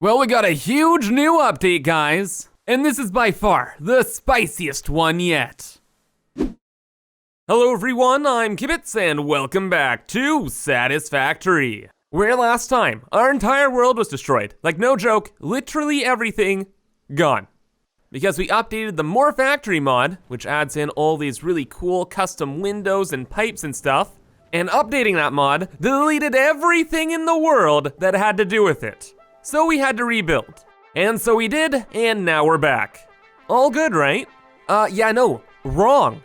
Well, we got a huge new update, guys. And this is by far the spiciest one yet. Hello everyone, I'm Kibitz and welcome back to Satisfactory. Where last time, our entire world was destroyed. Like no joke, literally everything gone. Because we updated the More Factory mod, which adds in all these really cool custom windows and pipes and stuff. And updating that mod deleted everything in the world that had to do with it. So we had to rebuild. And so we did, and now we're back. All good, right? No, wrong.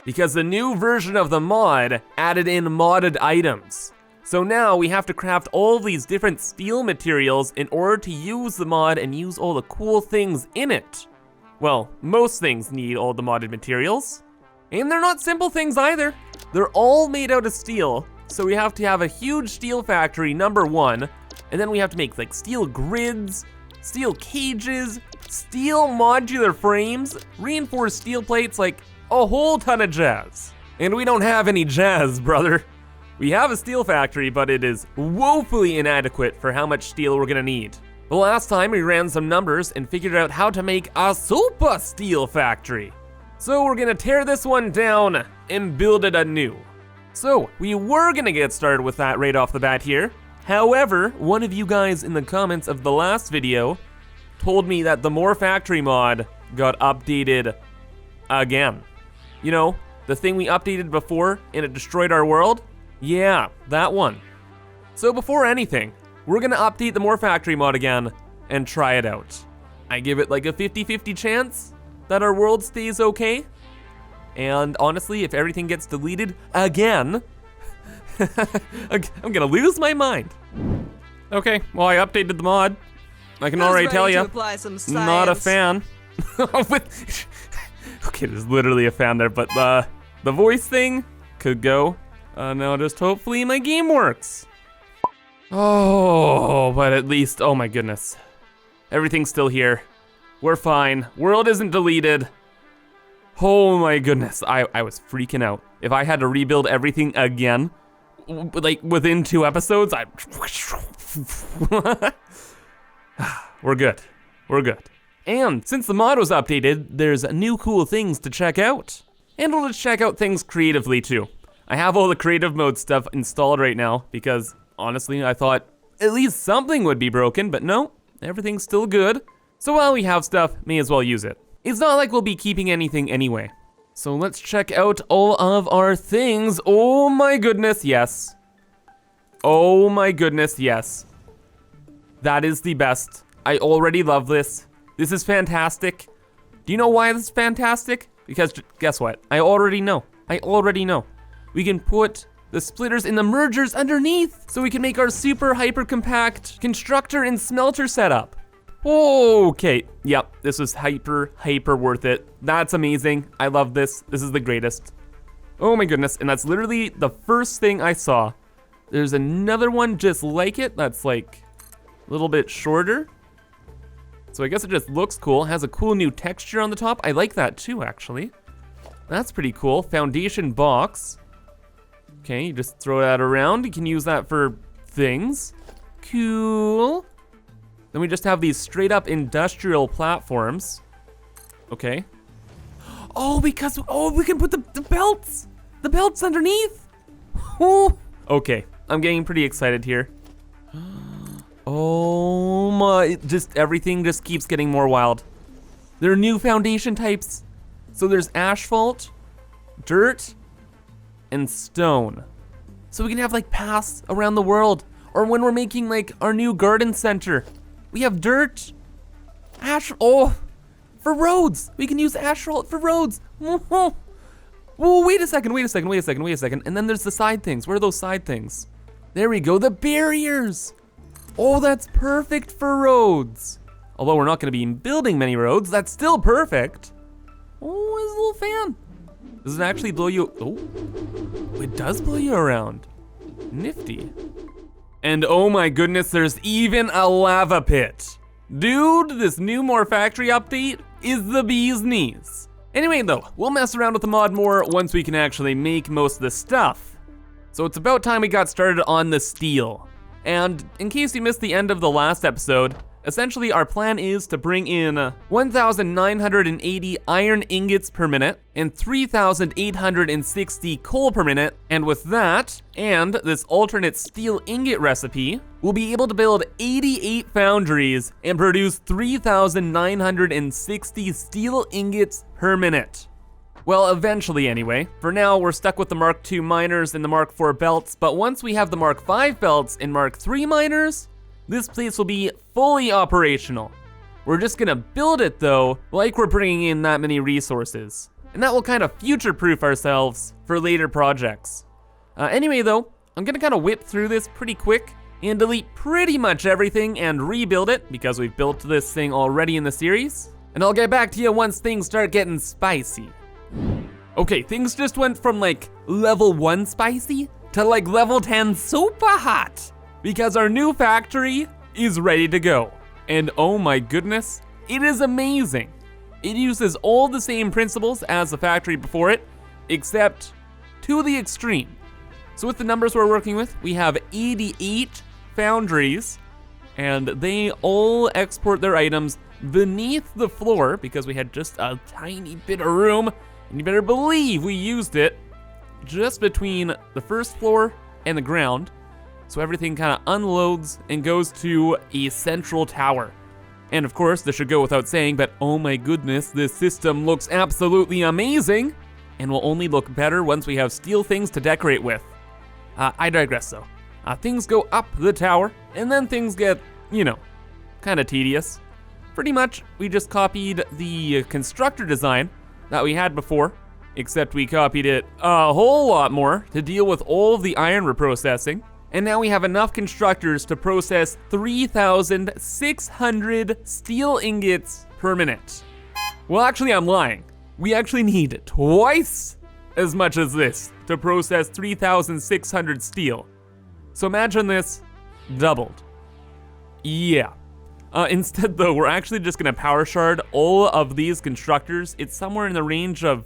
Because the new version of the mod added in modded items. So now we have to craft all these different steel materials in order to use the mod and use all the cool things in it. Well, most things need all the modded materials. And they're not simple things either. They're all made out of steel, so we have to have a huge steel factory, number one, and then we have to make like steel grids, steel cages, steel modular frames, reinforced steel plates, like a whole ton of jazz. And we don't have any jazz, brother. We have a steel factory, but it is woefully inadequate for how much steel we're gonna need. The last time we ran some numbers and figured out how to make a super steel factory. So we're gonna tear this one down and build it anew. So we were gonna get started with that right off the bat here. However, one of you guys in the comments of the last video told me that the More Factory mod got updated again. You know, the thing we updated before and it destroyed our world? Yeah, that one. So before anything, we're gonna update the More Factory mod again and try it out. I give it like a 50-50 chance that our world stays okay. And honestly, if everything gets deleted again, I'm gonna lose my mind. Okay, well I updated the mod. I can already tell you, not a fan. Okay, there's literally a fan there, but the voice thing could go. Now just hopefully my game works. Oh, but at least, oh my goodness. Everything's still here. We're fine. World isn't deleted. Oh my goodness, I was freaking out. If I had to rebuild everything again, like within 2 episodes, we're good. We're good. And since the mod was updated, there's new cool things to check out. And we'll just check out things creatively too. I have all the creative mode stuff installed right now because honestly, I thought at least something would be broken, but no, everything's still good. So while we have stuff, may as well use it. It's not like we'll be keeping anything anyway. So let's check out all of our things. Oh my goodness, yes. Oh my goodness, yes. That is the best. I already love this. This is fantastic. Do you know why this is fantastic? Because guess what? I already know. We can put the splitters in the mergers underneath so we can make our super hyper compact constructor and smelter setup. Okay, yep, this was hyper worth it. That's amazing, I love this. This is the greatest. Oh my goodness, and that's literally the first thing I saw. There's another one just like it that's like a little bit shorter. So I guess it just looks cool, has a cool new texture on the top. I like that too, actually. That's pretty cool, foundation box. Okay, you just throw that around. You can use that for things. Cool. Then we just have these straight up industrial platforms. Okay. Oh, because, we can put the belts. The belts underneath. Oh. Okay, I'm getting pretty excited here. Oh my, everything just keeps getting more wild. There are new foundation types. So there's asphalt, dirt, and stone. So we can have like paths around the world, or when we're making like our new garden center, we have dirt, for roads. We can use asphalt for roads. Whoa, wait a second. And then there's the side things. Where are those side things? There we go, the barriers. Oh, that's perfect for roads. Although we're not gonna be building many roads, that's still perfect. Oh, there's a little fan. Does it actually blow you? Oh, it does blow you around. Nifty. And oh my goodness, there's even a lava pit. Dude, this new More Factory update is the bee's knees. Anyway though, we'll mess around with the mod more once we can actually make most of the stuff. So it's about time we got started on the steel. And in case you missed the end of the last episode, Essentially, our plan is to bring in 1,980 iron ingots per minute and 3,860 coal per minute, and with that, and this alternate steel ingot recipe, we'll be able to build 88 foundries and produce 3,960 steel ingots per minute. Well, eventually anyway. For now, we're stuck with the Mark II miners and the Mark IV belts, but once we have the Mark V belts and Mark III miners, this place will be fully operational. We're just gonna build it though, like we're bringing in that many resources. And that will kind of future-proof ourselves for later projects. Anyway though, I'm gonna kind of whip through this pretty quick and delete pretty much everything and rebuild it because we've built this thing already in the series. And I'll get back to you once things start getting spicy. Okay, things just went from like level 1 spicy to like level 10 super hot. Because our new factory is ready to go. And oh my goodness, it is amazing. It uses all the same principles as the factory before it, except to the extreme. So with the numbers we're working with, we have 88 foundries, and they all export their items beneath the floor because we had just a tiny bit of room, and you better believe we used it just between the first floor and the ground. So everything kind of unloads and goes to a central tower. And of course, this should go without saying, but oh my goodness, this system looks absolutely amazing and will only look better once we have steel things to decorate with. I digress though. Things go up the tower and then things get, kind of tedious. Pretty much, we just copied the constructor design that we had before, except we copied it a whole lot more to deal with all of the iron reprocessing. And now we have enough constructors to process 3,600 steel ingots per minute. Well, actually, I'm lying. We actually need twice as much as this to process 3,600 steel. So imagine this doubled. Yeah. Instead, though, we're actually just gonna power shard all of these constructors. It's somewhere in the range of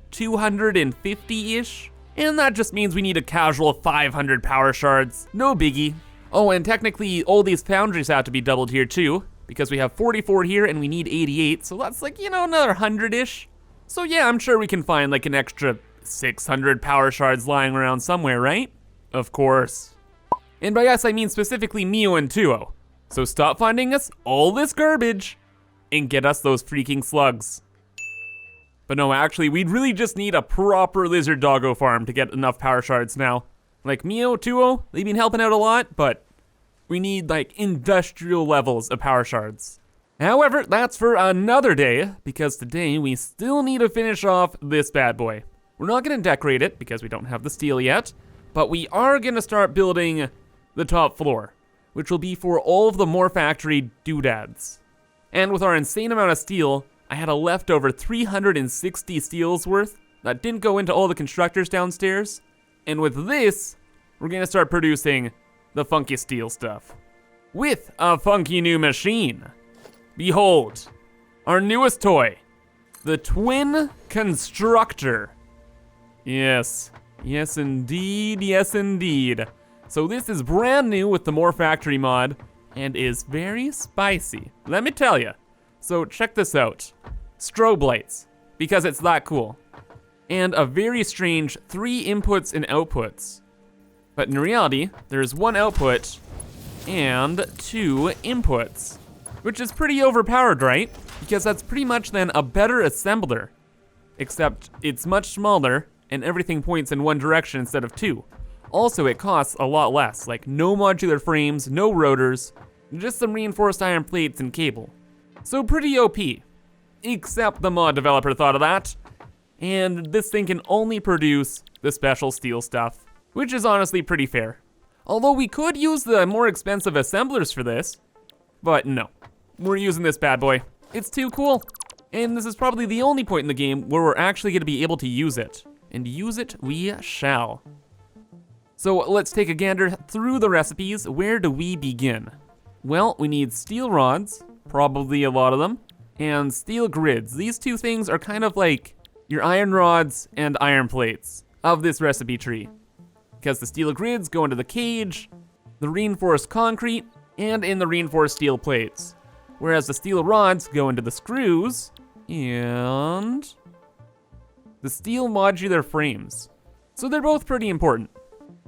250-ish. And that just means we need a casual 500 power shards, no biggie. Oh, and technically all these foundries have to be doubled here too, because we have 44 here and we need 88, so that's like, another 100-ish. So yeah, I'm sure we can find like an extra 600 power shards lying around somewhere, right? Of course. And by us, I mean specifically Mio and Tuo. So stop finding us all this garbage and get us those freaking slugs. But no, actually, we'd really just need a proper lizard doggo farm to get enough power shards now. Like Mio, Tuo, they've been helping out a lot, but we need like industrial levels of power shards. However, that's for another day, because today we still need to finish off this bad boy. We're not gonna decorate it because we don't have the steel yet, but we are gonna start building the top floor, which will be for all of the More Factory doodads. And with our insane amount of steel, I had a leftover 360 steels worth that didn't go into all the constructors downstairs. And with this, we're gonna start producing the funky steel stuff with a funky new machine. Behold, our newest toy, the Twin Constructor. Yes indeed, yes indeed. So this is brand new with the More Factory mod and is very spicy, let me tell you. So check this out. Strobe lights, because it's that cool. And a very strange 3 inputs and outputs. But in reality, there's 1 output and 2 inputs, which is pretty overpowered, right? Because that's pretty much then a better assembler, except it's much smaller and everything points in one direction instead of 2. Also, it costs a lot less, like no modular frames, no rotors, just some reinforced iron plates and cable. So pretty OP, except the mod developer thought of that, and this thing can only produce the special steel stuff, which is honestly pretty fair. Although we could use the more expensive assemblers for this, but no, we're using this bad boy. It's too cool, and this is probably the only point in the game where we're actually gonna be able to use it, and use it we shall. So let's take a gander through the recipes. Where do we begin? Well, we need steel rods, probably a lot of them, and steel grids. These two things are kind of like your iron rods and iron plates of this recipe tree, because the steel grids go into the cage, the reinforced concrete, and in the reinforced steel plates. whereas the steel rods go into the screws and the steel modular frames. So they're both pretty important.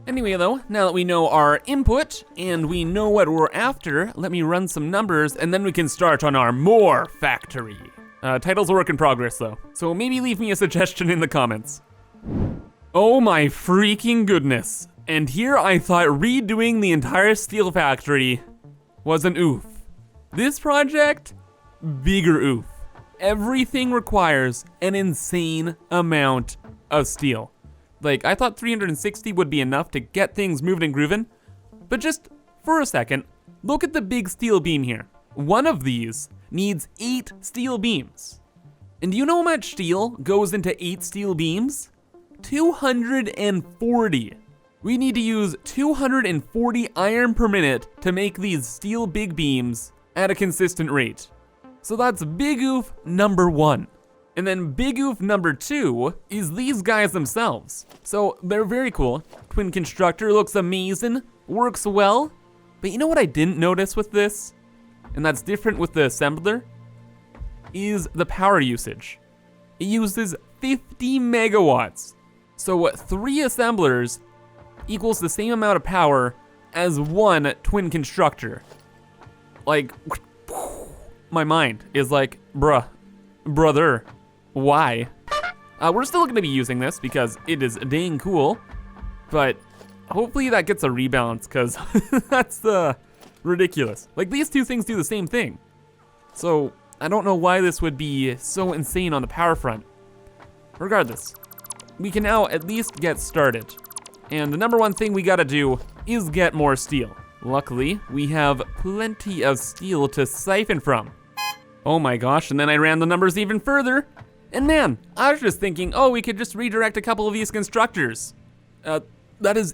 Anyway though, now that we know our input and we know what we're after, let me run some numbers and then we can start on our more factory. Title's a work in progress though, so maybe leave me a suggestion in the comments. Oh my freaking goodness. And here I thought redoing the entire steel factory was an oof. This project, bigger oof. Everything requires an insane amount of steel. Like, I thought 360 would be enough to get things moving and grooving, but just for a second, look at the big steel beam here. One of these needs 8 steel beams. And do you know how much steel goes into 8 steel beams? 240. We need to use 240 iron per minute to make these steel big beams at a consistent rate. So that's big oof number 1. And then big oof number 2 is these guys themselves. So they're very cool. Twin constructor looks amazing, works well. But you know what I didn't notice with this? And that's different with the assembler? Is the power usage. It uses 50 megawatts. So 3 assemblers equals the same amount of power as 1 twin constructor. Like, my mind is like, brother, why? We're still gonna be using this because it is dang cool, but hopefully that gets a rebalance because that's ridiculous. Like, these two things do the same thing. So I don't know why this would be so insane on the power front. Regardless, we can now at least get started. And the number one thing we gotta do is get more steel. Luckily, we have plenty of steel to siphon from. Oh my gosh, and then I ran the numbers even further. And man, I was just thinking, oh, we could just redirect a couple of these constructors. That is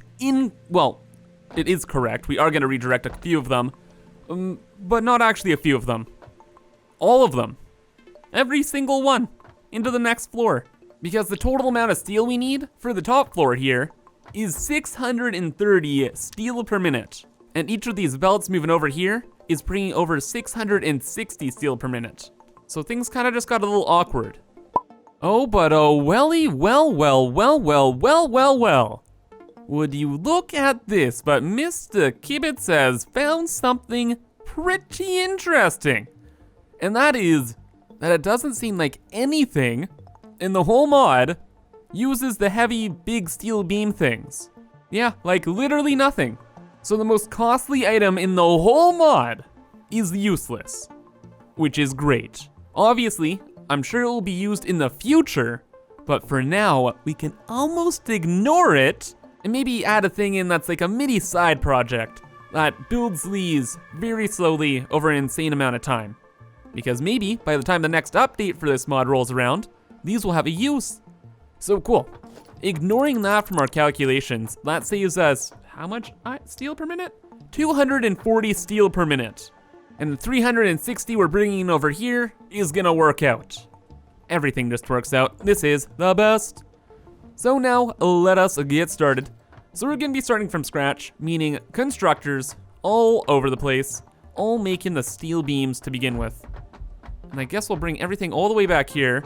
well, it is correct. We are gonna redirect a few of them, but not actually a few of them. All of them. Every single one into the next floor. Because the total amount of steel we need for the top floor here is 630 steel per minute. And each of these belts moving over here is bringing over 660 steel per minute. So things kind of just got a little awkward. Oh, but oh, welly, well. Would you look at this, but Mr. Kibitz has found something pretty interesting. And that is that it doesn't seem like anything in the whole mod uses the heavy, big steel beam things. Yeah, like literally nothing. So the most costly item in the whole mod is useless, which is great. Obviously, I'm sure it will be used in the future, but for now, we can almost ignore it and maybe add a thing in that's like a mini side project that builds these very slowly over an insane amount of time. Because maybe by the time the next update for this mod rolls around, these will have a use. So cool. Ignoring that from our calculations, that saves us how much steel per minute? 240 steel per minute. And the 360 we're bringing over here is gonna work out. Everything just works out. This is the best. So now let us get started. So we're gonna be starting from scratch, meaning constructors all over the place, all making the steel beams to begin with. And I guess we'll bring everything all the way back here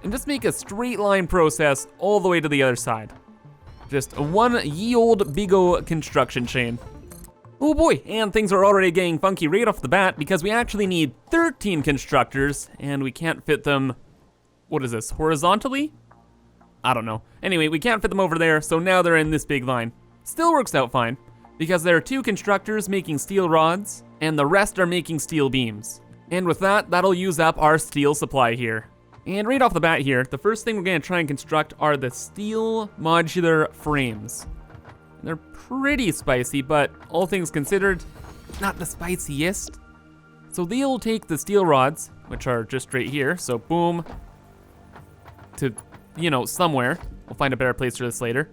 and just make a straight line process all the way to the other side. Just one ye old big ol' construction chain. Oh boy, and things are already getting funky right off the bat because we actually need 13 constructors and we can't fit them, what is this, horizontally? I don't know. Anyway, we can't fit them over there, so now they're in this big line. Still works out fine because there are 2 constructors making steel rods and the rest are making steel beams. And with that, that'll use up our steel supply here. And right off the bat here, the first thing we're gonna try and construct are the steel modular frames. They're pretty spicy, but all things considered, not the spiciest. So they'll take the steel rods, which are just right here, so boom, to, you know, somewhere. We'll find a better place for this later.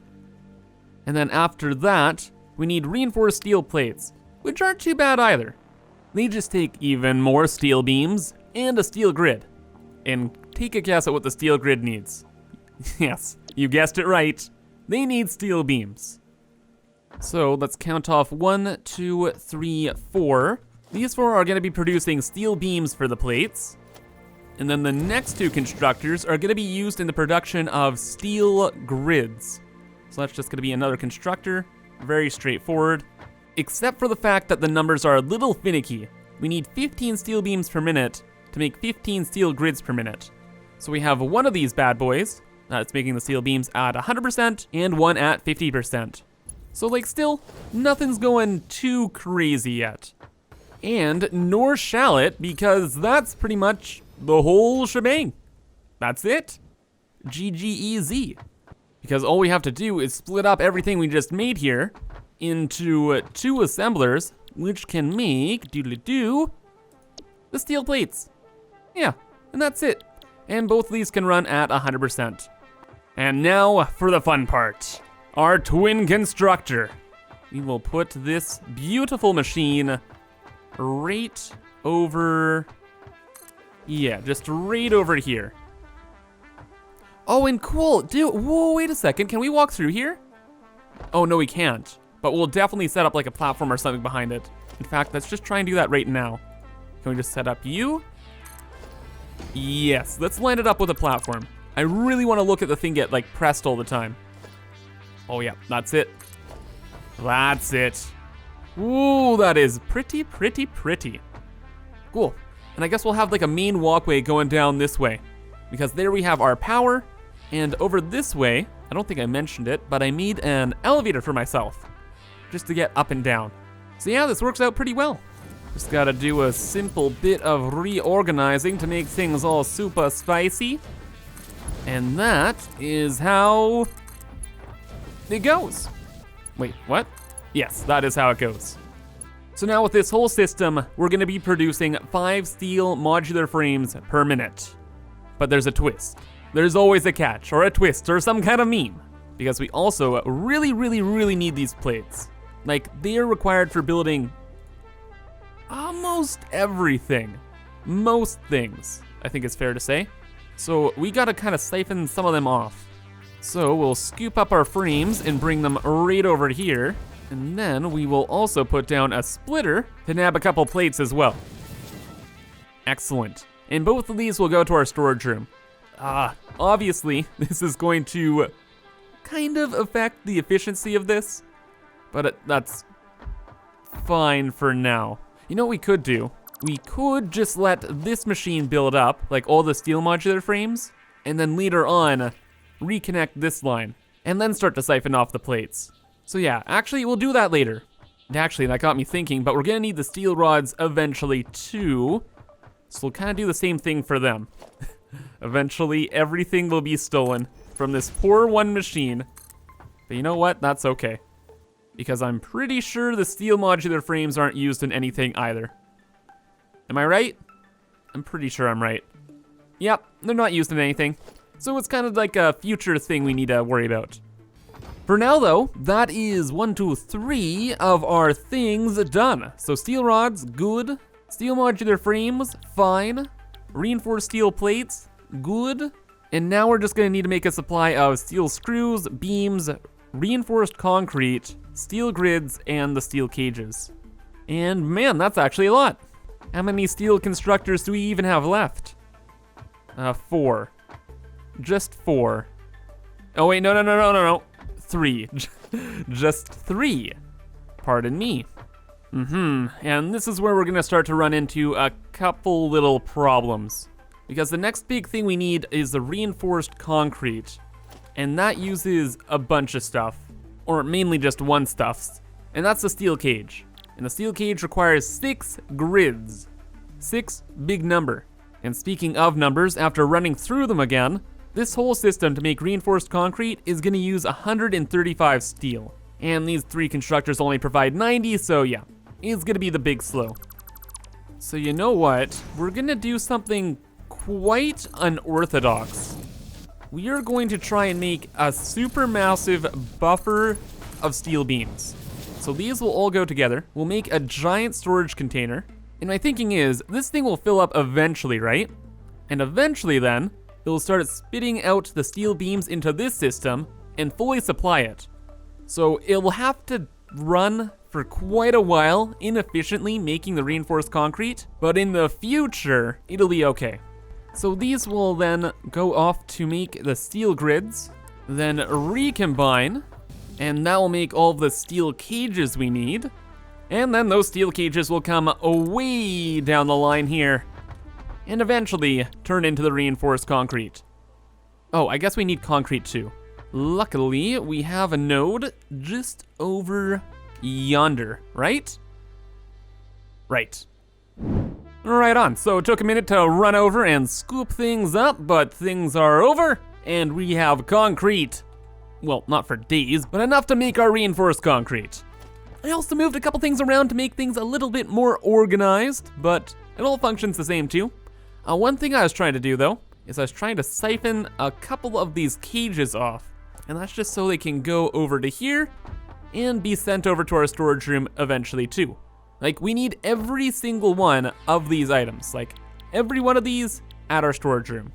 And then after that, we need reinforced steel plates, which aren't too bad either. They just take even more steel beams and a steel grid. And take a guess at what the steel grid needs. Yes, you guessed it right. They need steel beams. So let's count off 1, 2, 3, 4. These four are gonna be producing steel beams for the plates. And then the next two constructors are gonna be used in the production of steel grids. So that's just gonna be another constructor, very straightforward. Except for the fact that the numbers are a little finicky. We need 15 steel beams per minute to make 15 steel grids per minute. So we have one of these bad boys, that's making the steel beams at 100% and one at 50%. So like still, nothing's going too crazy yet. And nor shall it, because that's pretty much the whole shebang. That's it. GGEZ. Because all we have to do is split up everything we just made here into two assemblers, which can make the steel plates. Yeah, and that's it. And both of these can run at 100%. And now for the fun part, our twin constructor. We will put this beautiful machine right over, yeah, just right over here. Oh, and cool, dude, whoa, wait a second, can we walk through here? Oh, no, we can't, but we'll definitely set up like a platform or something behind it. In fact, let's just try and do that right now. Can we just set up you? Yes, let's line it up with a platform. I really want to look at the thing get like pressed all the time. Oh yeah, that's it. That's it. Ooh, that is pretty. Cool. And I guess we'll have like a main walkway going down this way, because there we have our power, and over this way, I don't think I mentioned it, but I made an elevator for myself, just to get up and down. So yeah, this works out pretty well. Just gotta do a simple bit of reorganizing to make things all super spicy. And that is how it goes. Wait, what? Yes, that is how it goes. So now with this whole system, we're gonna be producing 5 steel modular frames per minute. But there's a twist. There's always a catch, or a twist, or some kind of meme. Because we also really need these plates. Like, they are required for building almost everything. Most things, I think it's fair to say. So we gotta kind of siphon some of them off. So we'll scoop up our frames and bring them right over here. And then we will also put down a splitter to nab a couple plates as well. Excellent. And both of these will go to our storage room. Obviously, this is going to kind of affect the efficiency of this, but that's fine for now. You know what we could do? We could just let this machine build up, like all the steel modular frames, and then later on, reconnect this line, and then start to siphon off the plates. So yeah, actually we'll do that later. And actually, that got me thinking, but we're gonna need the steel rods eventually too, so we'll kind of do the same thing for them. Eventually, everything will be stolen from this poor one machine. But you know what? That's okay. Because I'm pretty sure the steel modular frames aren't used in anything either. Am I right? I'm pretty sure I'm right. Yep, they're not used in anything. So it's kind of like a future thing we need to worry about. For now though, that is 1, 2, 3 of our things done. So steel rods, good. Steel modular frames, fine. Reinforced steel plates, good. And now we're just gonna need to make a supply of steel screws, beams, reinforced concrete, steel grids, and the steel cages. And man, that's actually a lot. How many steel constructors do we even have left? 4. Just 4. Oh wait, no. 3. Just 3. Pardon me. And this is where we're gonna start to run into a couple little problems. Because the next big thing we need is the reinforced concrete. And that uses a bunch of stuff. Or mainly just one stuff. And that's the steel cage. And the steel cage requires 6 grids. 6, big number. And speaking of numbers, after running through them again, this whole system to make reinforced concrete is gonna use 135 steel. And these 3 constructors only provide 90, so yeah, it's gonna be the big slow. So you know what? We're gonna do something quite unorthodox. We are going to try and make a supermassive buffer of steel beams. So these will all go together. We'll make a giant storage container. And my thinking is, this thing will fill up eventually, right? And eventually then, it'll start spitting out the steel beams into this system and fully supply it. So it will have to run for quite a while, inefficiently making the reinforced concrete, but in the future, it'll be okay. So these will then go off to make the steel grids, then recombine, and that will make all of the steel cages we need. And then those steel cages will come way down the line here, and eventually turn into the reinforced concrete. Oh, I guess we need concrete too. Luckily, we have a node just over yonder, right? Right. Right on, so it took a minute to run over and scoop things up, but things are over, and we have concrete. Well, not for days, but enough to make our reinforced concrete. I also moved a couple things around to make things a little bit more organized, but it all functions the same too. One thing I was trying to do though, is I was trying to siphon a couple of these cages off. And that's just so they can go over to here and be sent over to our storage room eventually too. Like, we need every single one of these items, like every one of these at our storage room.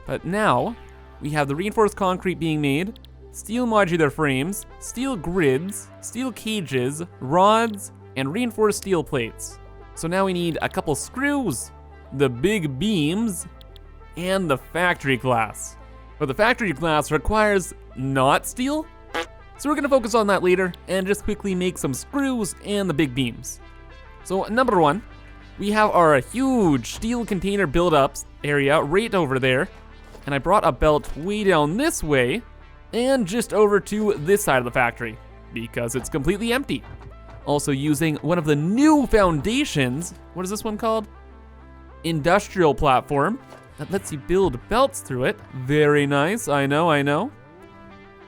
But now we have the reinforced concrete being made, steel modular frames, steel grids, steel cages, rods, and reinforced steel plates. So now we need a couple screws, the big beams, and the factory glass. But the factory glass requires not steel, so we're gonna focus on that later and just quickly make some screws and the big beams. So number one, we have our huge steel container build-ups area right over there, and I brought a belt way down this way and just over to this side of the factory because it's completely empty. Also using one of the new foundations, what is this one called? Industrial platform. That lets you build belts through it. Very nice, I know.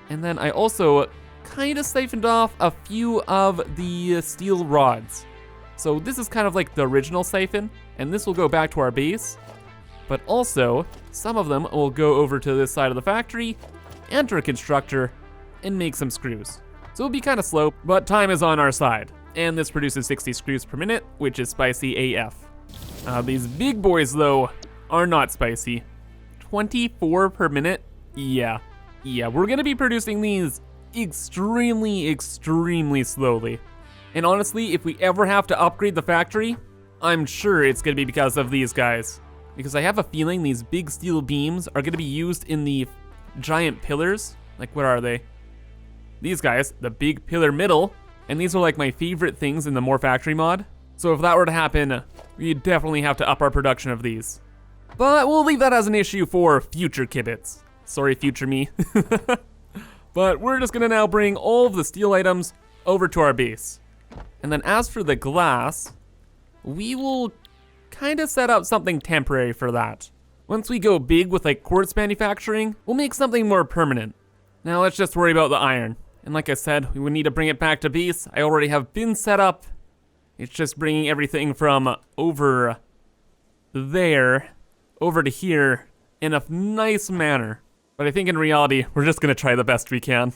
And then I also kind of siphoned off a few of the steel rods. So this is kind of like the original siphon, and this will go back to our base. But also, some of them will go over to this side of the factory, enter a constructor, and make some screws. So it'll be kind of slow, but time is on our side. And this produces 60 screws per minute, which is spicy AF. These big boys though, are not spicy. 24 per minute? Yeah, we're gonna be producing these extremely slowly. And honestly, if we ever have to upgrade the factory, I'm sure it's gonna be because of these guys. Because I have a feeling these big steel beams are gonna be used in the giant pillars. Like, what are they? These guys, the big pillar middle, and these are like my favorite things in the More Factory mod. So if that were to happen, we'd definitely have to up our production of these. But we'll leave that as an issue for future Kibits. Sorry, future me. But we're just gonna now bring all of the steel items over to our base. And then as for the glass, we will kind of set up something temporary for that. Once we go big with like quartz manufacturing, we'll make something more permanent. Now let's just worry about the iron. And like I said, we would need to bring it back to base. I already have bins set up. It's just bringing everything from over there over to here in a nice manner. But I think in reality, we're just gonna try the best we can.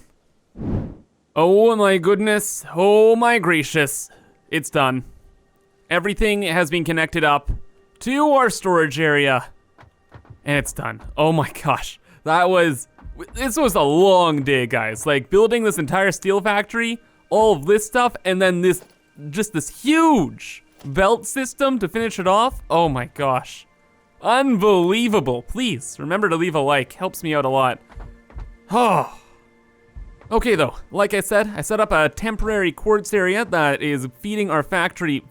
Oh my goodness, oh my gracious, it's done. Everything has been connected up to our storage area, and it's done. Oh my gosh, this was a long day, guys. Like, building this entire steel factory, all of this stuff, and then this huge belt system to finish it off. Oh my gosh. Unbelievable. Please remember to leave a like, helps me out a lot. Oh. Okay though, like I said, I set up a temporary quartz area that is feeding our factory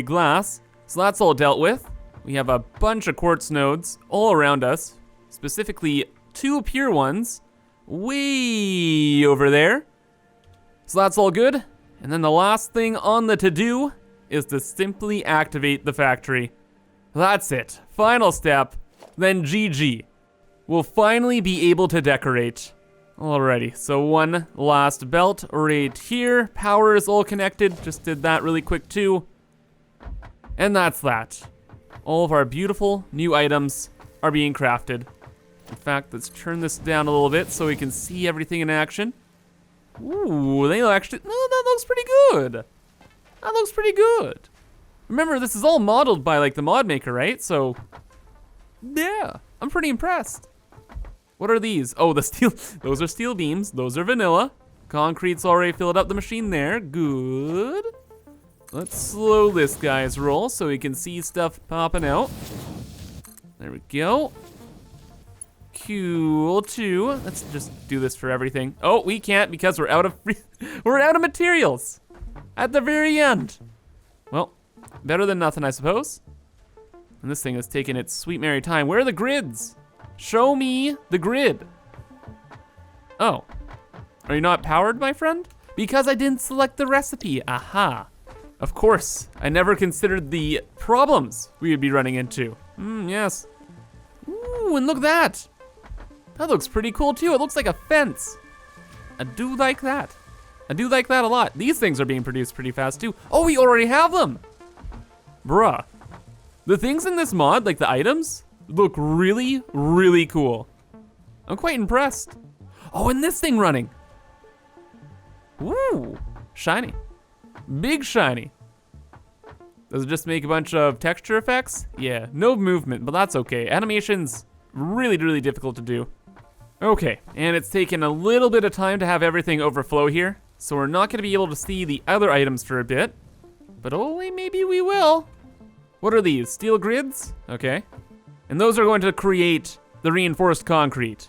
glass. So that's all dealt with. We have a bunch of quartz nodes all around us, specifically 2 pure ones way over there. So that's all good. And then the last thing on the to-do is to simply activate the factory. That's it. Final step, then GG. We'll finally be able to decorate. Alrighty, so one last belt right here. Power is all connected, just did that really quick too. And that's that. All of our beautiful new items are being crafted. In fact, let's turn this down a little bit so we can see everything in action. Ooh, they actually, oh, that looks pretty good. That looks pretty good. Remember, this is all modeled by like the mod maker, right? So, yeah, I'm pretty impressed. What are these? Oh, the steel, those are steel beams. Those are vanilla. Concrete's already filled up the machine there, good. Let's slow this guy's roll so we can see stuff popping out. There we go. Cool, too. Let's just do this for everything. Oh, we can't because we're out of we're out of materials at the very end. Well, better than nothing, I suppose. And this thing is taking its sweet merry time. Where are the grids? Show me the grid. Oh, are you not powered, my friend? Because I didn't select the recipe, aha. Of course, I never considered the problems we would be running into. Yes. Ooh, and look at that. That looks pretty cool too. It looks like a fence. I do like that. I do like that a lot. These things are being produced pretty fast too. Oh, we already have them. Bruh. The things in this mod, like the items, look really, really cool. I'm quite impressed. Oh, and this thing running. Ooh, shiny. Big shiny. Does it just make a bunch of texture effects? Yeah, no movement, but that's okay. Animation's really, really difficult to do. Okay, and it's taken a little bit of time to have everything overflow here, so we're not gonna be able to see the other items for a bit, but only maybe we will. What are these, steel grids? Okay. And those are going to create the reinforced concrete.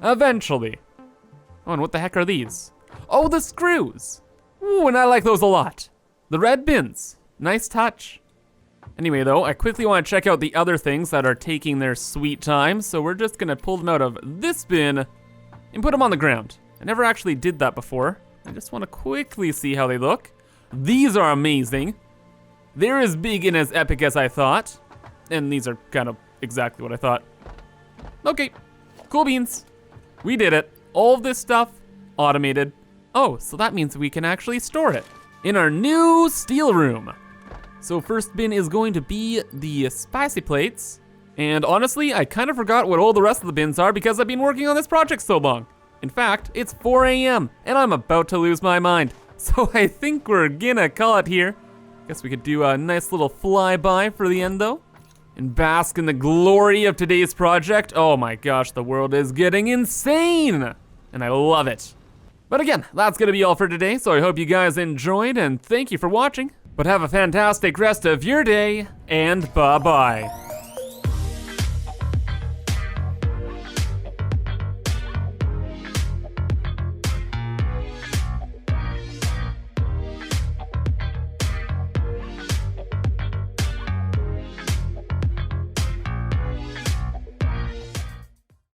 Eventually. Oh, and what the heck are these? Oh, the screws. Ooh, and I like those a lot. The red bins, nice touch. Anyway though, I quickly wanna check out the other things that are taking their sweet time, so we're just gonna pull them out of this bin and put them on the ground. I never actually did that before. I just wanna quickly see how they look. These are amazing. They're as big and as epic as I thought. And these are kind of exactly what I thought. Okay, cool beans. We did it. All of this stuff, automated. Oh, so that means we can actually store it in our new steel room. So first bin is going to be the spicy plates. And honestly, I kind of forgot what all the rest of the bins are because I've been working on this project so long. In fact, it's 4 a.m. and I'm about to lose my mind. So I think we're gonna call it here. Guess we could do a nice little flyby for the end though. And bask in the glory of today's project. Oh my gosh, the world is getting insane. And I love it. But again, that's gonna be all for today, so I hope you guys enjoyed and thank you for watching. But have a fantastic rest of your day, and bye-bye.